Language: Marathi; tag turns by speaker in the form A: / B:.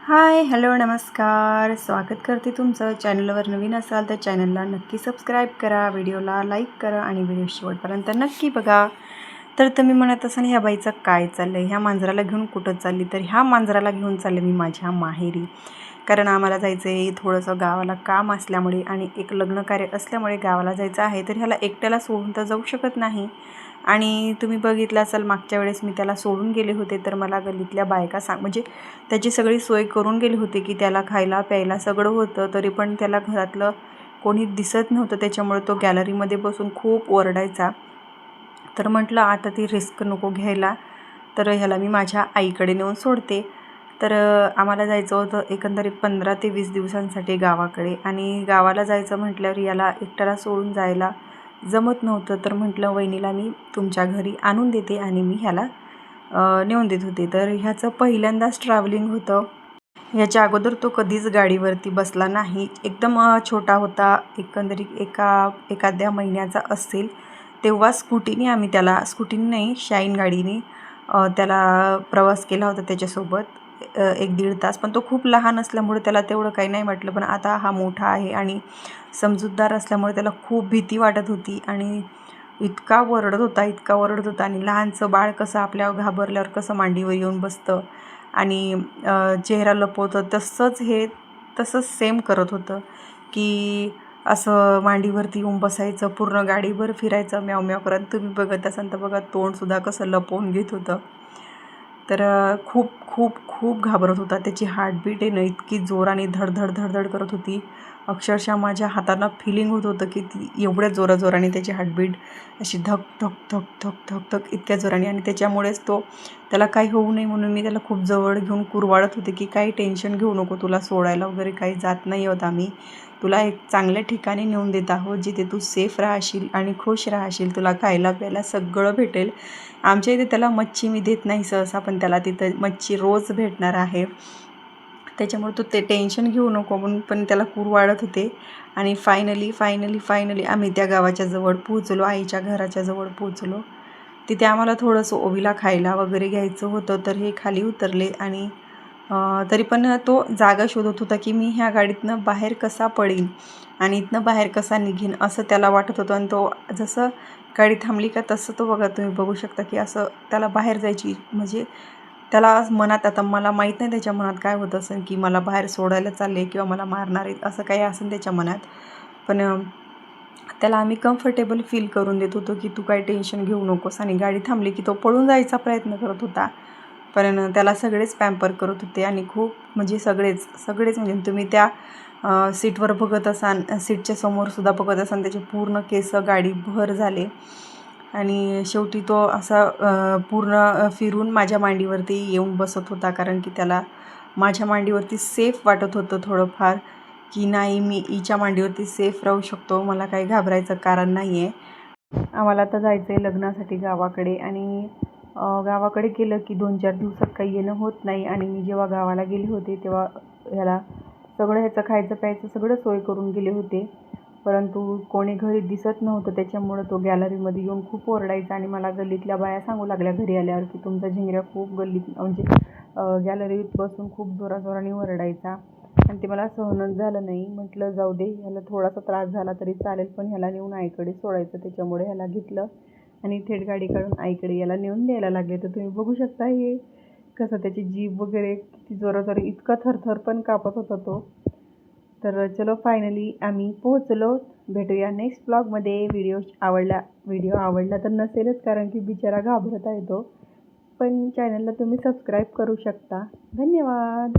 A: हाय, हॅलो, नमस्कार. स्वागत करते तुमचं. चॅनलवर नवीन असाल तर चॅनलला नक्की सबस्क्राईब करा, व्हिडिओला लाईक करा आणि व्हिडिओ शेवटपर्यंत नक्की बघा. तर तुम्ही म्हणत असाल ह्या बाईचं काय चाललं आहे, ह्या मांजराला घेऊन कुठं चालली? तर ह्या मांजराला घेऊन चालले मी माझ्या माहेरी. कारण आम्हाला जायचं आहे थोडंसं गावाला काम असल्यामुळे आणि एक लग्नकार्य असल्यामुळे गावाला जायचं आहे. तर ह्याला एकट्याला सोडून तर जाऊ शकत नाही. आणि तुम्ही बघितलं असाल मागच्या वेळेस मी त्याला सोडून गेले होते, तर मला गल्लीतल्या बायका म्हणजे त्याची सगळी सोय करून गेली होती की त्याला खायला प्यायला सगळं होतं, तरी पण त्याला घरातलं कोणी दिसत नव्हतं. त्याच्यामुळे तो गॅलरीमध्ये बसून खूप ओरडायचा. तर म्हटलं आता ती रिस्क नको घ्यायला, तर ह्याला मी माझ्या आईकडे नेऊन सोडते. तर आम्हाला जायचं होतं एकंदरीत 15 ते 20 दिवसांसाठी गावाकडे. आणि गावाला जायचं म्हटल्यावर याला एकट्याला सोडून जायला जमत नव्हतं. तर म्हटलं वहिनीला मी तुमच्या घरी आणून देते आणि मी ह्याला नेऊन देत होते. तर ह्याचं पहिल्यांदाच ट्रॅव्हलिंग होतं. ह्याच्या अगोदर तो कधीच गाडीवरती बसला नाही. एकदम छोटा होता, एकंदरीत एखाद्या महिन्याचा असेल तेव्हा स्कूटीने आम्ही त्याला, स्कूटीने नाही शाईन गाडीने त्याला प्रवास केला होता त्याच्यासोबत 1-1.5 तास. पण तो खूप लहान असल्यामुळे त्याला तेवढं काही नाही वाटलं. पण आता हा मोठा आहे आणि समजूतदार असल्यामुळे त्याला खूप भीती वाटत होती आणि इतका ओरडत होता. आणि लहानचं बाळ कसं आपल्यावर घाबरल्यावर कसं मांडीवर येऊन बसतं आणि चेहरा लपवतं, तसंच सेम करत होतं की असं मांडीवरती येऊन बसायचं, पूर्ण गाडीभर फिरायचं म्याव म्याव करत. तुम्ही बघत असाल तर बघा तोंडसुद्धा कसं लपवून घेत होतं. तर खूप खूप खूप घाबरत होता. त्याची हार्टबीट आहे ना इतकी जोराने धडधड धडधड करत होती. अक्षरशः माझ्या हातांना फिलिंग होत होतं की ती एवढ्या जोराजोराने त्याची हार्टबीट अशी धक धक धक धक धक धक इतक्या जोराने. आणि त्याच्यामुळेच त्याला काही होऊ नये म्हणून मी त्याला खूप जवळ घेऊन कुरवाळत होते की काही टेन्शन घेऊ नको, तुला सोडायला वगैरे काही जात नाही आहोत आम्ही, तुला एक चांगल्या ठिकाणी नेऊन देत आहोत जिथे तू सेफ राहशील आणि खुश राहशील, तुला खायला प्यायला सगळं भेटेल. आमच्या इथे त्याला मच्छी मी देत नाही सहसा, पण त्याला तिथं मच्छी रोज भेटणार आहे. त्याच्यामुळे तू ते टेन्शन घेऊ नको म्हणून पण त्याला कुरवाळत होते. आणि फायनली आम्ही त्या गावाच्या जवळ पोहोचलो, आईच्या घराच्या जवळ पोहोचलो. तिथे आम्हाला थोडंसं ओवीला खायला वगैरे घ्यायचं होतं. तर हे खाली उतरले आणि तरी पण तो जागा शोधत होता की मी ह्या गाडीतनं बाहेर कसा पडीन आणि इथनं बाहेर कसा निघीन असं त्याला वाटत होतं. आणि तो जसं गाडी थांबली का तसं तो तुम्ही बघू शकता की असं त्याला बाहेर जायची म्हणजे त्याला मनात, आता मला माहीत नाही त्याच्या मनात काय होत असेल की मला बाहेर सोडायला चालले किंवा मला मारणार आहेत असं काही असेल त्याच्या मनात. पण त्याला आम्ही कम्फर्टेबल फील करून देत होतो की तू काही टेन्शन घेऊ नकोस. आणि गाडी थांबली की तो पळून जायचा प्रयत्न करत होता. पण त्याला सगळेच पॅम्पर करत होते आणि खूप म्हणजे सगळेच म्हणजे तुम्ही त्या सीटवर बघत असाल, सीटच्या समोरसुद्धा बघत असाल त्याचे पूर्ण केस गाडीभर झाले. आणि शेवटी तो असा पूर्ण फिरून माझ्या मांडीवरती येऊन बसत होता, कारण की त्याला माझ्या मांडीवरती सेफ वाटत होतं थोडंफार, की नाही मी हिच्या मांडीवरती सेफ राहू शकतो, मला काही घाबरायचं कारण नाही आहे. आम्हाला आता जायचं आहे लग्नासाठी गावाकडे. आणि गावाकडे गेलं की 2-4 दिवसात काही येणं होत नाही. आणि मी जेव्हा गावाला गेले होते तेव्हा ह्याला ह्याचं खायचं प्यायचं सगळं सोय करून गेले होते. परंतु कोणी घरी दिसत नव्हतं, त्याच्यामुळं तो गॅलरीमध्ये येऊन खूप ओरडायचा. आणि मला गल्लीतल्या बाया सांगू लागल्या घरी आल्यावर की तुमचा झिंगऱ्या खूप गल्लीत म्हणजे गॅलरीत बसून खूप जोराजोराने ओरडायचा. आणि ते मला सहनच झालं नाही. म्हटलं जाऊ दे, ह्याला थोडासा त्रास झाला तरी चालेल, पण ह्याला नेऊन आईकडे सोडायचं. त्याच्यामुळे ह्याला घेतलं आणि थेट गाडी काढून आईकडे याला नेऊन द्यायला लागले. तर तुम्ही बघू शकता हे कसं त्याची जीभ वगैरे किती जोराजोरी, इतका थरथर पण कापत होता तो. तर चलो फायनली आम्ही पोहोचलो. भेटूया नेक्स्ट ब्लॉगमध्ये. व्हिडिओ आवडला तर नसेलच, कारण की बिचारा घाबरत आहे तो. पण चॅनलला तुम्ही सबस्क्राईब करू शकता. धन्यवाद.